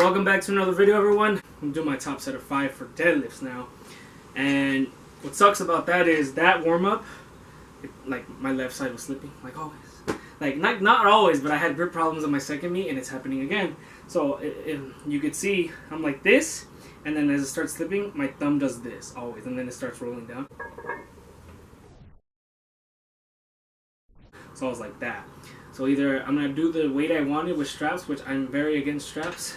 Welcome back to another video, everyone. I'm doing my top set of 5 for deadlifts now. And what sucks about that is that warm-up, like my left side was slipping, like always. Like, not always, but I had grip problems on my second meet, and it's happening again. So you could see, I'm like this, and then as it starts slipping, my thumb does this, always, and then it starts rolling down. So I was like that. So either I'm going to do the weight I wanted with straps, which I'm very against straps.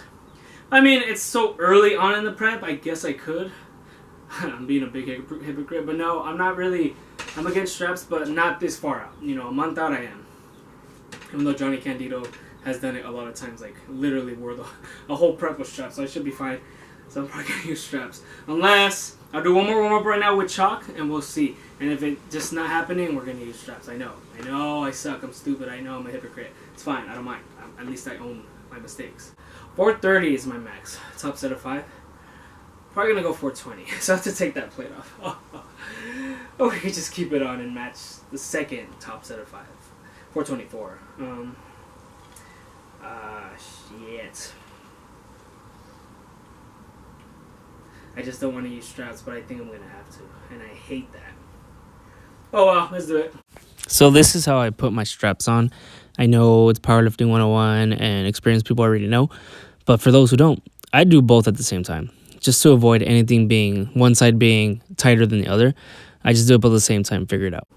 I mean, it's so early on in the prep, I guess I could. I'm being a big hypocrite, but no, I'm not really, I'm against straps, but not this far out. You know, a month out I am. Even though Johnny Candido has done it a lot of times, like literally wore a whole prep with straps, so I should be fine. So I'm probably going to use straps. Unless, I'll do one more warm-up right now with chalk, and we'll see. And if it's just not happening, we're going to use straps. I know, I suck, I'm stupid, I know, I'm a hypocrite. It's fine, I don't mind. At least I own my mistakes. 430 is my max. Top set of 5. Probably going to go 420, so I have to take that plate off. Or we could just keep it on and match the second top set of 5. 424. Shit. I just don't want to use straps, but I think I'm going to have to. And I hate that. Oh well, let's do it. So this is how I put my straps on. I know it's Powerlifting 101 and experienced people already know. But for those who don't, I do both at the same time. Just to avoid anything being, one side being tighter than the other. I just do it both at the same time, figure it out.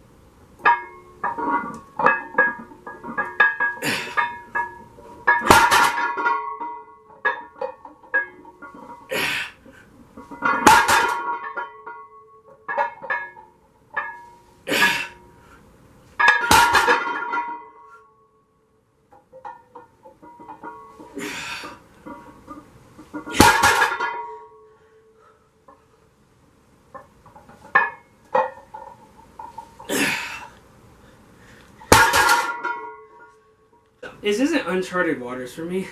This isn't uncharted waters for me,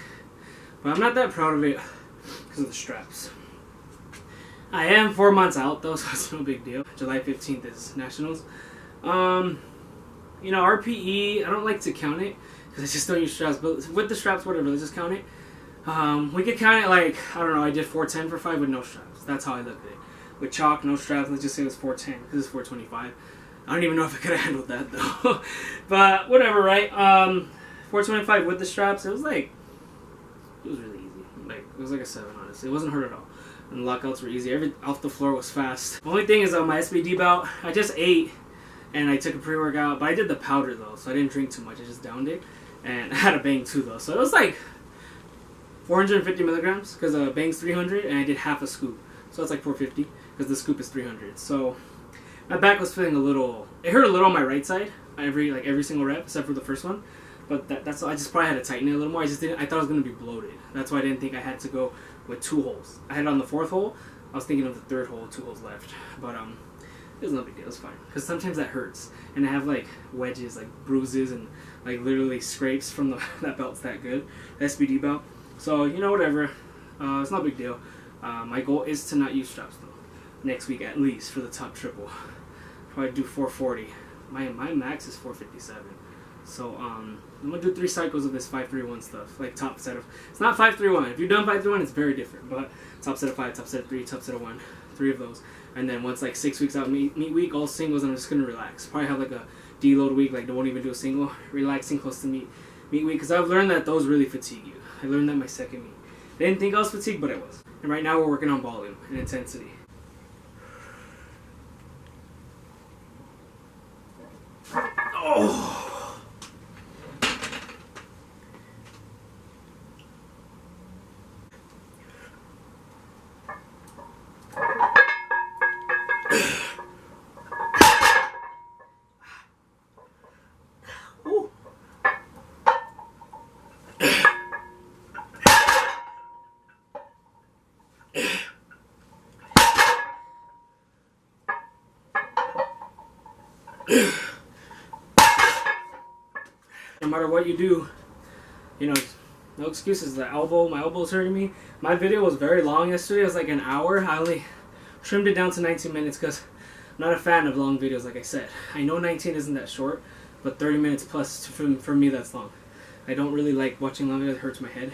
but I'm not that proud of it because of the straps. I am 4 months out though, so it's no big deal. July 15th is Nationals. You know, RPE, I don't like to count it because I just don't use straps, but with the straps, whatever, let's just count it. We could count it like, I don't know, I did 410 for 5 with no straps. That's how I look at it. With chalk, no straps, let's just say it was 410 because it's 425. I don't even know if I could have handled that though. But whatever, right? 425 with the straps, it was really easy. Like, it was like a 7, honestly. It wasn't hard at all. And the lockouts were easy. Every off the floor was fast. The only thing is on my SBD belt, I just ate and I took a pre-workout, but I did the powder though, so I didn't drink too much. I just downed it. And I had a bang too though. So it was like 450 milligrams because bang's 300 and I did half a scoop. So it's like 450 because the scoop is 300. So my back was feeling a little, it hurt a little on my right side, every single rep except for the first one. But that's I just probably had to tighten it a little more. I thought I was going to be bloated. That's why I didn't think I had to go with 2 holes. I had it on the 4th hole. I was thinking of the 3rd hole, 2 holes left. But it was no big deal. It's fine. Because sometimes that hurts. And I have like wedges, like bruises, and like literally scrapes from that belt's that good. The SBD belt. So, you know, whatever. It's not a big deal. My goal is to not use straps though. Next week at least for the top triple. Probably do 440. My max is 457. So, I'm going to do 3 cycles of this 531 stuff, like top set of, it's not 531, if you've done 531, it's very different, but top set of 5, top set of 3, top set of 1, 3 of those, and then once like 6 weeks out, meet week, all singles, and I'm just going to relax, probably have like a deload week, like won't even do a single, relaxing close to meet week, because I've learned that those really fatigue you. I learned that my second meet. I didn't think I was fatigued, but I was, and right now we're working on volume and intensity. Oh! No matter what you do, you know, no excuses. My elbow's hurting me. My video was very long yesterday. It was like an hour. I only trimmed it down to 19 minutes because I'm not a fan of long videos, like I said. I know 19 isn't that short, but 30 minutes plus, for me, that's long. I don't really like watching long videos. It hurts my head.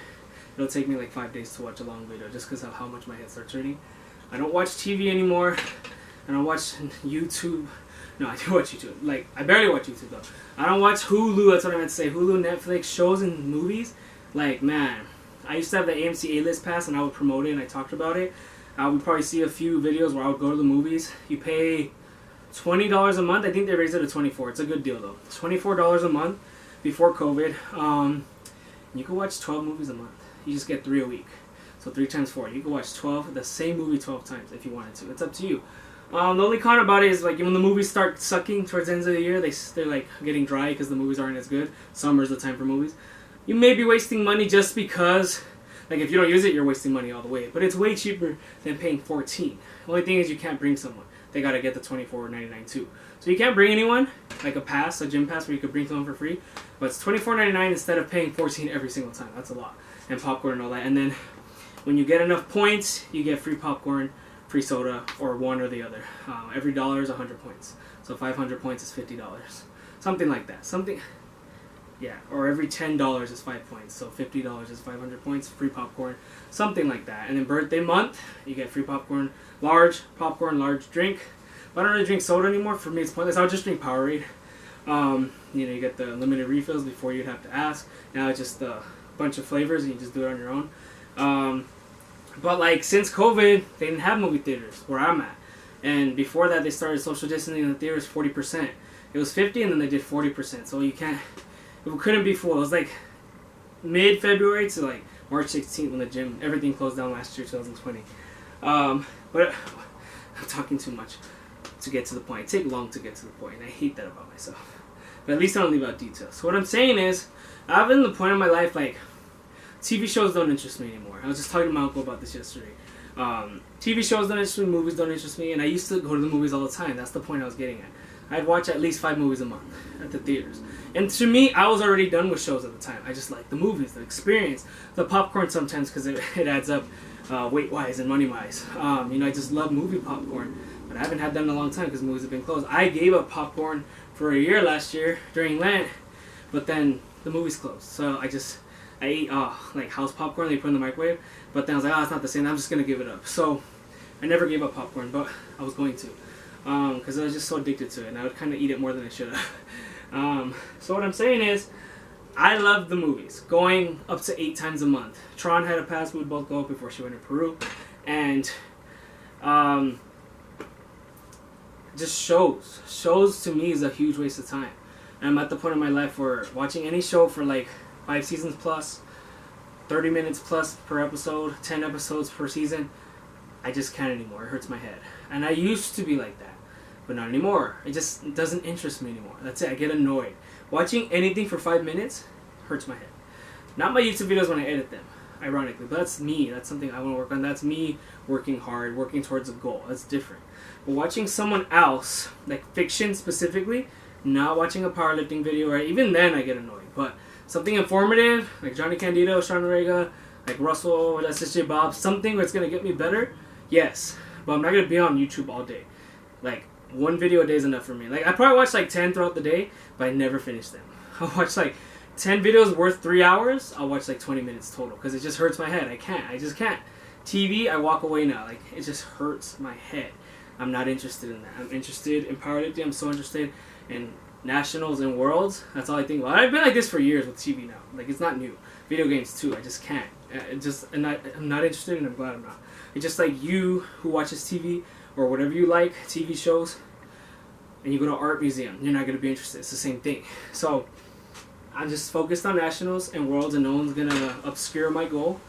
it'll take me like 5 days to watch a long video just because of how much my head starts hurting. I don't watch TV anymore. I don't watch YouTube. No, I do watch YouTube. Like, I barely watch YouTube though. I don't watch Hulu. That's what I meant to say. Hulu, Netflix, shows and movies. Like, man, I used to have the AMC A-List pass and I would promote it and I talked about it. I would probably see a few videos where I would go to the movies. You pay $20 a month. I think they raised it to $24. It's a good deal though. $24 a month before COVID. You can watch 12 movies a month. You just get 3 a week. So 3 times 4. You can watch the same movie 12 times if you wanted to. It's up to you. The only con about it is like when the movies start sucking towards the end of the year, they're like getting dry because the movies aren't as good. Summer's the time for movies. You may be wasting money just because, like, if you don't use it, you're wasting money all the way. But it's way cheaper than paying $14. The only thing is you can't bring someone. They gotta get the $24.99 too. So you can't bring anyone, like a gym pass where you could bring someone for free. But it's $24.99 instead of paying $14 every single time. That's a lot. And popcorn and all that. And then when you get enough points, you get free popcorn, free soda, or one or the other. Every dollar is 100 points. So 500 points is $50. Something like that. Yeah, or every $10 is 5 points. So $50 is 500 points, free popcorn, something like that. And then birthday month, you get free popcorn, large drink. But I don't really drink soda anymore. For me, it's pointless. I'll just drink Powerade. You get the limited refills before you'd have to ask. Now it's just a bunch of flavors and you just do it on your own. But like since COVID, they didn't have movie theaters where I'm at. And before that, they started social distancing in the theaters 40%. It was 50 and then they did 40%. So it couldn't be full. It was like mid-February to like March 16th when everything closed down last year, 2020. But I'm talking too much to get to the point. It takes long to get to the point, and I hate that about myself. But at least I don't leave out details. So what I'm saying is, I've been at the point in my life, like, TV shows don't interest me anymore. I was just talking to my uncle about this yesterday. TV shows don't interest me, movies don't interest me, and I used to go to the movies all the time. That's the point I was getting at. I'd watch at least 5 movies a month at the theaters. And to me, I was already done with shows at the time. I just like the movies, the experience, the popcorn sometimes because it adds up weight-wise and money-wise. I just love movie popcorn. But I haven't had that in a long time because movies have been closed. I gave up popcorn for a year last year during Lent, but then the movies closed. So I ate like house popcorn they put in the microwave, but then I was like, it's not the same. I'm just gonna give it up. So I never gave up popcorn, but I was going to, because I was just so addicted to it, and I would kind of eat it more than I should have. So what I'm saying is, I love the movies, going up to 8 times a month. Tron had a pass. We would both go up before she went to Peru, and just shows to me is a huge waste of time. And I'm at the point in my life where watching any show for like 5 seasons plus, 30 minutes plus per episode, 10 episodes per season, I just can't anymore. It hurts my head. And I used to be like that, but not anymore. It just doesn't interest me anymore. That's it. I get annoyed. Watching anything for 5 minutes hurts my head. Not my YouTube videos when I edit them, ironically, but that's me. That's something I want to work on. That's me working hard, working towards a goal. That's different. But watching someone else, like fiction specifically, not watching a powerlifting video, or even then I get annoyed. But something informative, like Johnny Candido, Sean Rega, like Russell, SSJ Bob, something that's going to get me better, yes. But I'm not going to be on YouTube all day. Like, 1 video a day is enough for me. Like, I probably watch like 10 throughout the day, but I never finish them. I'll watch like 10 videos worth 3 hours, I'll watch like 20 minutes total, because it just hurts my head. I just can't. TV, I walk away now. Like, it just hurts my head. I'm not interested in that. I'm interested in powerlifting. I'm so interested in nationals and worlds. That's all I think about. I've been like this for years with TV now. Like, it's not new. Video games too. I just can't. I'm not interested, and I'm glad I'm not. It's just like you who watches TV or whatever you like, TV shows, and you go to an art museum. You're not going to be interested. It's the same thing. So I'm just focused on nationals and worlds, and no one's going to obscure my goal.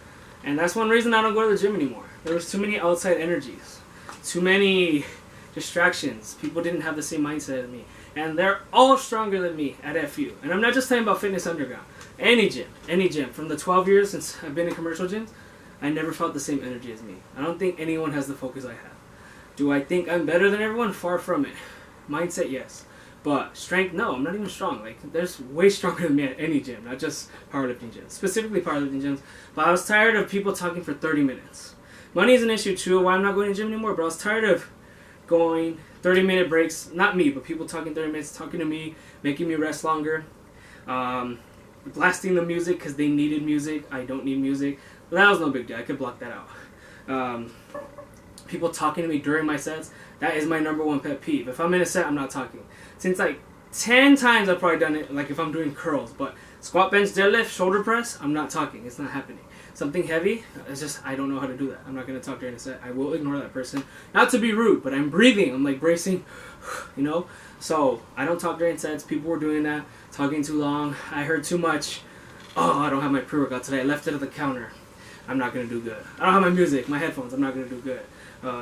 And that's one reason I don't go to the gym anymore. There was too many outside energies. Too many distractions. People didn't have the same mindset as me. And they're all stronger than me at FU. And I'm not just talking about Fitness Underground. Any gym. From the 12 years since I've been in commercial gyms, I never felt the same energy as me. I don't think anyone has the focus I have. Do I think I'm better than everyone? Far from it. Mindset, yes. But strength, no. I'm not even strong. Like, there's way stronger than me at any gym. Not just powerlifting gyms. Specifically powerlifting gyms. But I was tired of people talking for 30 minutes. Money is an issue too, why I'm not going to the gym anymore, but I was tired of going 30-minute breaks, not me, but people talking 30 minutes, talking to me, making me rest longer, blasting the music because they needed music, I don't need music, But that was no big deal. I could block that out. People talking to me during my sets, that is my #1 pet peeve. If I'm in a set, I'm not talking. Since like 10 times I've probably done it, like if I'm doing curls, but squat, bench, deadlift, shoulder press, I'm not talking. It's not happening. Something heavy, it's just, I don't know how to do that. I'm not going to talk during a set. I will ignore that person. Not to be rude, but I'm breathing. I'm like bracing, you know? So I don't talk during sets. People were doing that, talking too long. I heard too much. Oh, I don't have my pre-workout today. I left it at the counter. I'm not going to do good. I don't have my music, my headphones. I'm not going to do good.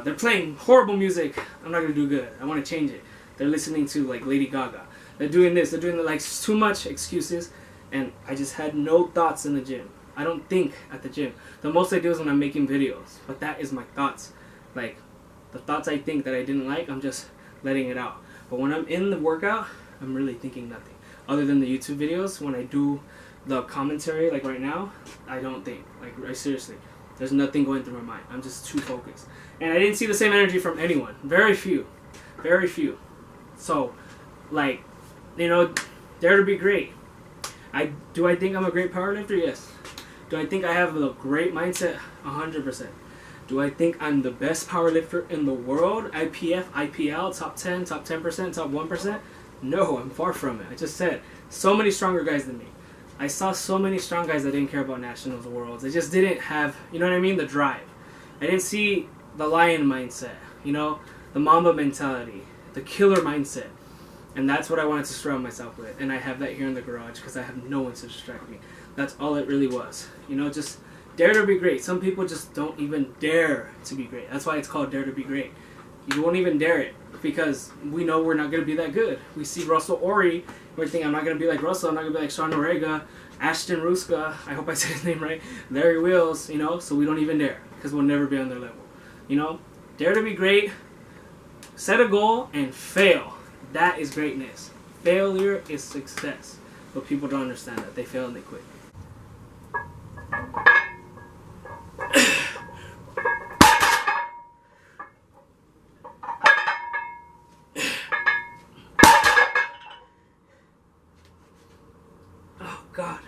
They're playing horrible music. I'm not going to do good. I want to change it. They're listening to like Lady Gaga. They're doing this. They're doing like too much excuses. And I just had no thoughts in the gym. I don't think at the gym. The most I do is when I'm making videos. But that is my thoughts. Like, the thoughts I think that I didn't like, I'm just letting it out. But when I'm in the workout, I'm really thinking nothing. Other than the YouTube videos, when I do the commentary, like right now, I don't think. Like, seriously. There's nothing going through my mind. I'm just too focused. And I didn't see the same energy from anyone. Very few. Very few. So, like, you know, dare to be great. Do I think I'm a great powerlifter? Yes. Do I think I have a great mindset? 100%. Do I think I'm the best powerlifter in the world? IPF, IPL, top 10, top 10%, top 1%? No, I'm far from it. I just said, so many stronger guys than me. I saw so many strong guys that didn't care about nationals or worlds. They just didn't have, you know what I mean, the drive. I didn't see the lion mindset, you know, the Mamba mentality, the killer mindset. And that's what I wanted to surround myself with. And I have that here in the garage because I have no one to distract me. That's all it really was. You know, just dare to be great. Some people just don't even dare to be great. That's why it's called Dare to Be Great. You won't even dare it because we know we're not going to be that good. We see Russell Ori. We think I'm not going to be like Russell. I'm not going to be like Sean Orega, Ashton Ruska. I hope I said his name right. Larry Wheels, you know. So we don't even dare because we'll never be on their level. You know, dare to be great. Set a goal and fail. That is greatness. Failure is success. But people don't understand that. They fail and they quit. Oh, God.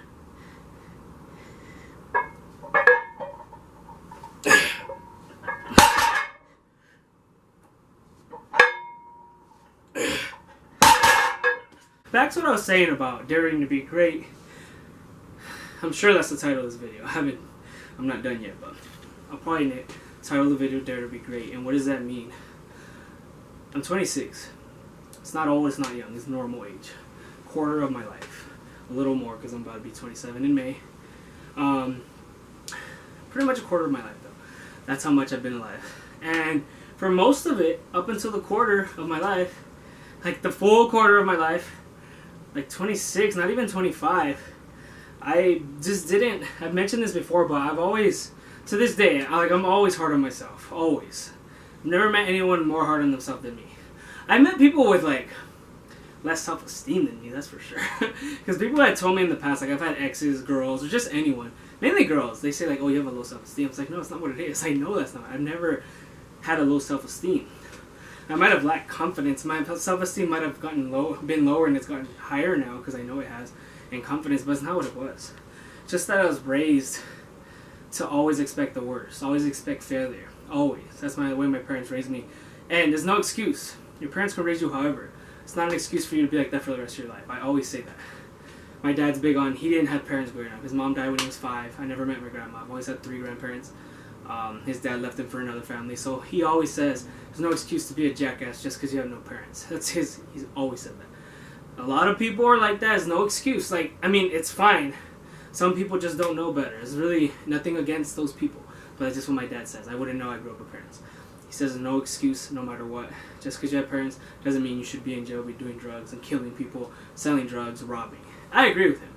Back to what I was saying about daring to be great. I'm sure that's the title of this video. I'm not done yet, but I'll probably title the video Dare to Be Great. And what does that mean? I'm 26. It's not old, it's not young, it's normal age. Quarter of my life. A little more because I'm about to be 27 in May. Pretty much a quarter of my life though. That's how much I've been alive. And for most of it, up until the quarter of my life, like the full quarter of my life, like 26, not even 25, I just didn't, I've mentioned this before, but I've always, to this day, I'm always hard on myself, always. I've never met anyone more hard on themselves than me. I met people with like less self-esteem than me, that's for sure. Because people had told me in the past, like I've had exes, girls, or just anyone, mainly girls, they say like, oh, you have a low self-esteem. It's like, no, it's not what it is. I know that's not. I've never had a low self-esteem. I might have lacked confidence. My self-esteem might have been lower, and it's gotten higher now because I know it has, and confidence, but it's not what it was. Just that I was raised to always expect the worst, always expect failure, always. That's the way my parents raised me, and there's no excuse. Your parents can raise you however. It's not an excuse for you to be like that for the rest of your life. I always say that. My dad's big on, he didn't have parents growing up. His mom died when he was 5. I never met my grandma. I've always had 3 grandparents. His dad left him for another family. So he always says, there's no excuse to be a jackass just because you have no parents. He's always said that. A lot of people are like that. There's no excuse. Like, I mean, it's fine. Some people just don't know better. There's really nothing against those people. But that's just what my dad says. I wouldn't know I grew up with parents. He says there's no excuse no matter what. Just because you have parents doesn't mean you should be in jail, be doing drugs and killing people, selling drugs, robbing. I agree with him.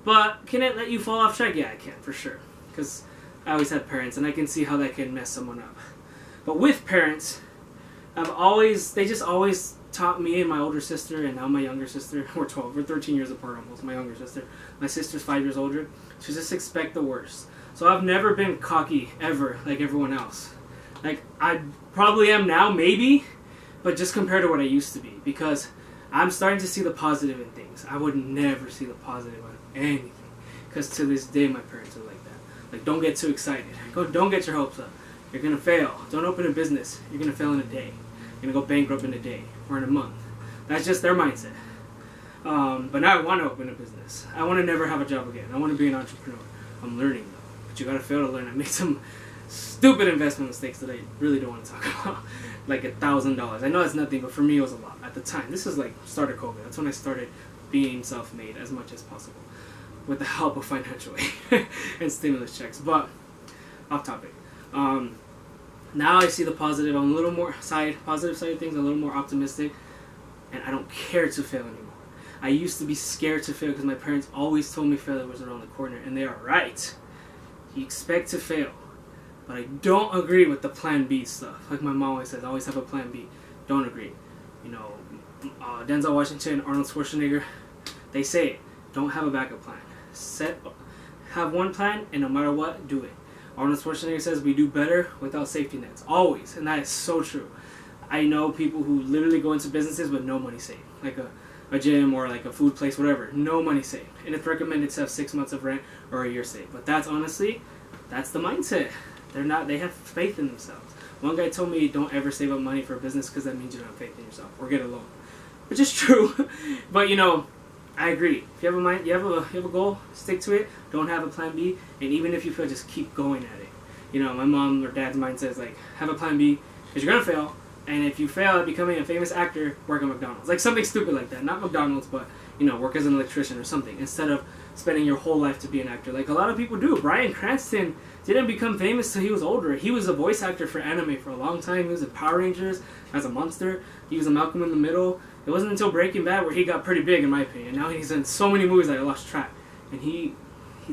Just can it let you fall off track? Yeah, I can, for sure. Because I always had parents, and I can see how that can mess someone up. But with parents, they just always taught me and my older sister, and now my younger sister, we're 13 years apart almost, my younger sister. My sister's 5 years older, to just expect the worst. So I've never been cocky, ever, like everyone else. Like, I probably am now, maybe, but just compared to what I used to be, because I'm starting to see the positive in things. I would never see the positive in anything, because to this day, my parents are like that. Like, don't get too excited. Don't get your hopes up. You're gonna fail. Don't open a business. You're gonna fail in a day. You're gonna go bankrupt in a day or in a month. That's just their mindset. But now I want to open a business. I want to never have a job again. I want to be an entrepreneur. I'm learning though. But you gotta fail to learn. I made some stupid investment mistakes that I really don't want to talk about. Like $1,000. I know it's nothing, but for me it was a lot at the time. This is like start of COVID. That's when I started being self-made as much as possible, with the help of financial aid and stimulus checks. But off topic. Now I see the positive. I'm a little more positive side of things. I'm a little more optimistic, and I don't care to fail anymore. I used to be scared to fail because my parents always told me failure was around the corner, and they are right. You expect to fail, but I don't agree with the plan B stuff. Like my mom always says, always have a plan B. Don't agree. You know, Denzel Washington, Arnold Schwarzenegger, they say it. Don't have a backup plan. Have one plan, and no matter what, do it. Arnold Schwarzenegger says we do better without safety nets. Always. And that is so true. I know people who literally go into businesses with no money saved. Like a gym or like a food place, whatever. No money saved. And it's recommended to have 6 months of rent or a year saved. But that's honestly, that's the mindset. They have faith in themselves. One guy told me, don't ever save up money for a business because that means you don't have faith in yourself. Or get a loan. Which is true. But you know, I agree. If you have a mind, you have a goal, stick to it. Don't have a plan B, and even if you fail, just keep going at it. You know, my mom or dad's mindset is like, have a plan B, because you're gonna fail, and if you fail at becoming a famous actor, work at McDonald's. Like something stupid like that. Not McDonald's, but you know, work as an electrician or something, instead of spending your whole life to be an actor. Like a lot of people do. Bryan Cranston didn't become famous till he was older. He was a voice actor for anime for a long time. He was in Power Rangers as a monster. He was a Malcolm in the Middle. It wasn't until Breaking Bad where he got pretty big, in my opinion. Now he's in so many movies that I lost track. And he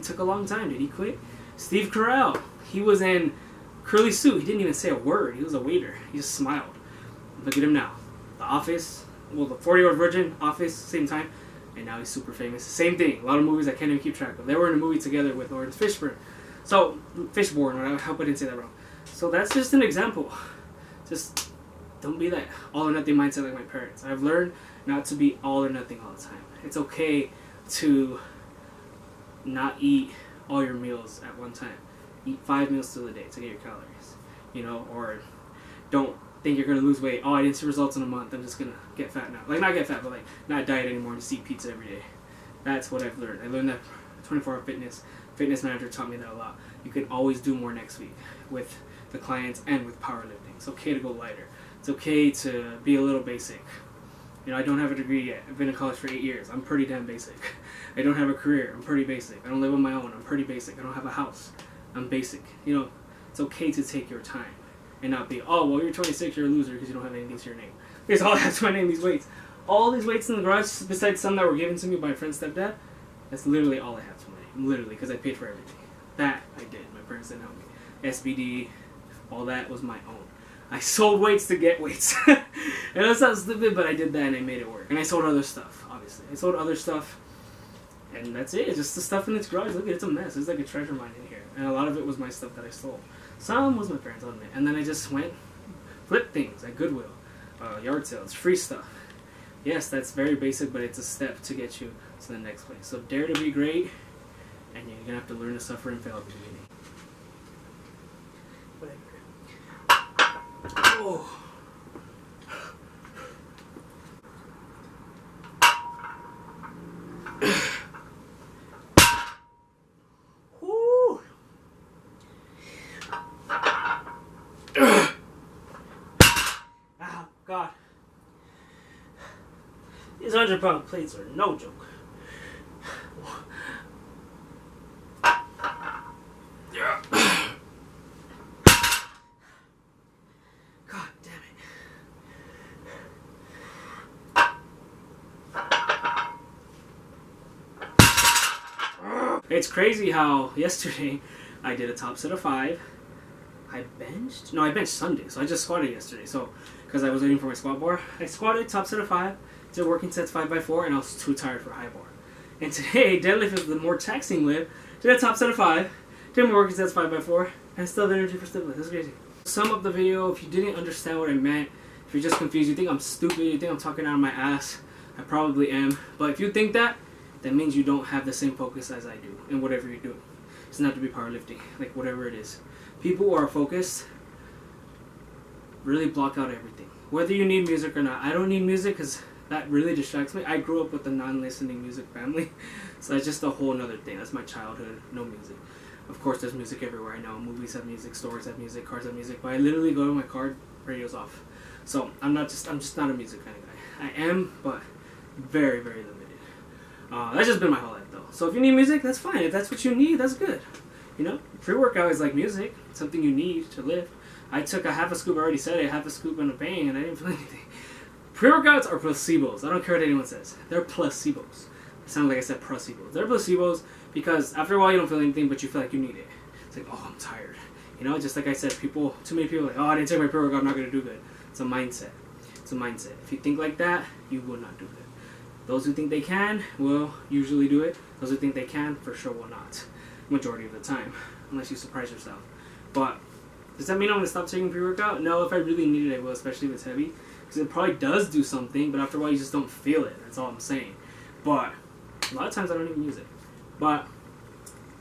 took a long time. Did he quit? Steve Carell. He was in Curly Sue. He didn't even say a word. He was a waiter. He just smiled. Look at him now. The Office. Well, the 40-Year-Old Virgin, Office, same time. And now he's super famous. Same thing. A lot of movies I can't even keep track of. They were in a movie together with Lawrence Fishburne. So, Fishburne. I hope I didn't say that wrong. So that's just an example. Just don't be that all or nothing mindset like my parents. I've learned not to be all or nothing all the time. It's okay to not eat all your meals at one time. Eat 5 meals through the day to get your calories. You know, or don't think you're going to lose weight. Oh, I didn't see results in a month. I'm just going to get fat now. Like, not get fat, but like not diet anymore and just eat pizza every day. That's what I've learned. I learned that 24-hour fitness manager taught me that a lot. You can always do more next week with the clients and with powerlifting. It's okay to go lighter. It's okay to be a little basic. You know, I don't have a degree yet. I've been in college for 8 years. I'm pretty damn basic. I don't have a career. I'm pretty basic. I don't live on my own. I'm pretty basic. I don't have a house. I'm basic. You know, it's okay to take your time and not be, oh, well, you're 26, you're a loser because you don't have anything to your name. Here's all I have to my name, these weights. All these weights in the garage, besides some that were given to me by my friend's stepdad, that's literally all I have to my name. Literally, because I paid for everything. That I did. My parents didn't help me. SBD, all that was my own. I sold weights to get weights. And that sounds stupid, but I did that and I made it work. And I sold other stuff, obviously. I sold other stuff, and that's it. It's just the stuff in this garage. Look at it, it's a mess. It's like a treasure mine in here. And a lot of it was my stuff that I sold. Some was my parents' own. And then I just went, flipped things at Goodwill, yard sales, free stuff. Yes, that's very basic, but it's a step to get you to the next place. So dare to be great, and you're going to have to learn to suffer and fail at the beginning. Oh. Woo. Ah, God. These 100-pound plates are no joke. It's crazy how yesterday I did a top set of 5. I benched? No, I benched Sunday, so I just squatted yesterday. So, because I was waiting for my squat bar, I squatted top set of 5, did working sets 5x4, and I was too tired for high bar. And today, deadlift is the more taxing lift. Did a top set of 5, did my working sets 5x4, and I still have energy for stiff lift. That's crazy. Sum up the video. If you didn't understand what I meant, if you're just confused, you think I'm stupid, you think I'm talking out of my ass, I probably am. But if you think that means you don't have the same focus as I do in whatever you're doing. doesn't have to be powerlifting, like whatever it is. People who are focused really block out everything. Whether you need music or not. I don't need music because that really distracts me. I grew up with a non-listening music family, so that's just a whole nother thing. That's my childhood, no music. Of course, there's music everywhere. I know movies have music, stores have music, cars have music, but I literally go to my car, radio's off. So I'm just not a music kind of guy. I am, but very, very limited. That's just been my whole life though. So if you need music, that's fine. If that's what you need, that's good. You know, pre-workout is like music, something you need to lift. I took a half a scoop, I already said it, half a scoop and a bang, and I didn't feel anything. Pre-workouts are placebos. I don't care what anyone says. They're placebos. It sounds like I said placebos. They're placebos because after a while you don't feel anything, but you feel like you need it. It's like, oh, I'm tired. You know, just like I said, too many people are like, oh, I didn't take my pre-workout, I'm not going to do good. It's a mindset. It's a mindset. If you think like that, you will not do good. Those who think they can will usually do it. Those who think they can, for sure will not. Majority of the time. Unless you surprise yourself. But does that mean I'm going to stop taking pre-workout? No, if I really need it, I will, especially if it's heavy. Because it probably does do something, but after a while you just don't feel it. That's all I'm saying. But a lot of times I don't even use it. But,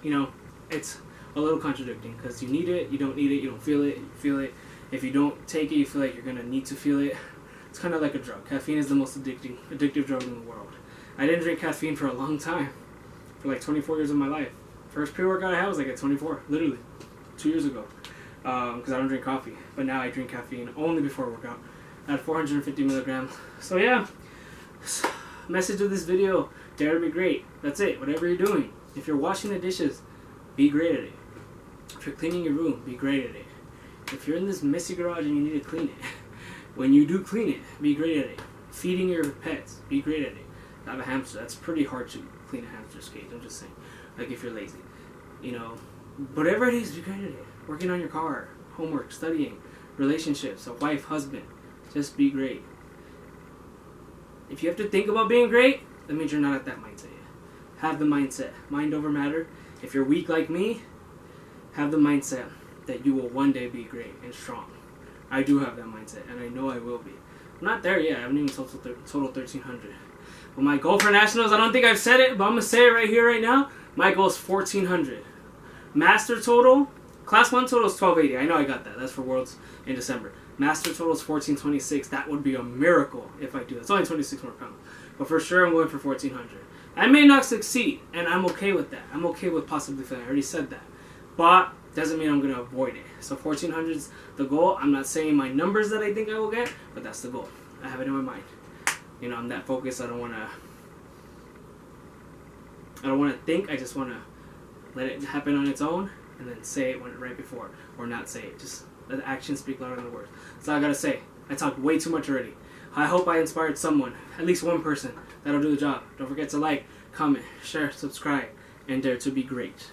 you know, it's a little contradicting. Because you need it, you don't need it, you don't feel it, you feel it. If you don't take it, you feel like you're going to need to feel it. It's kind of like a drug. Caffeine is the most addictive drug in the world. I didn't drink caffeine for a long time. For like 24 years of my life. First pre-workout I had was like at 24. Literally. 2 years ago. Because I don't drink coffee. But now I drink caffeine only before workout. At 450 milligrams. So yeah. Message of this video. Dare to be great. That's it. Whatever you're doing. If you're washing the dishes, be great at it. If you're cleaning your room, be great at it. If you're in this messy garage and you need to clean it, when you do clean it, be great at it. Feeding your pets, be great at it. I have a hamster. That's pretty hard to clean a hamster's cage. I'm just saying. Like if you're lazy. You know, whatever it is, be great at it. Working on your car, homework, studying, relationships, a wife, husband. Just be great. If you have to think about being great, that means you're not at that mindset yet. Have the mindset. Mind over matter. If you're weak like me, have the mindset that you will one day be great and strong. I do have that mindset, and I know I will be. I'm not there yet. I haven't even total 1,300. But my goal for nationals, I don't think I've said it, but I'm going to say it right here, right now. My goal is 1,400. Master total, Class 1 total is 1,280. I know I got that. That's for Worlds in December. Master total is 1,426. That would be a miracle if I do that. It's only 26 more pounds. But for sure, I'm going for 1,400. I may not succeed, and I'm okay with that. I'm okay with possibly failing. I already said that. But doesn't mean I'm going to avoid it. So 1,400 is the goal. I'm not saying my numbers that I think I will get, but that's the goal. I have it in my mind. You know, I'm that focused. I don't want to think. I just want to let it happen on its own and then say it right before, or not say it. Just let the actions speak louder than the words. That's all I got to say. I talked way too much already. I hope I inspired someone, at least one person. That'll do the job. Don't forget to like, comment, share, subscribe, and dare to be great.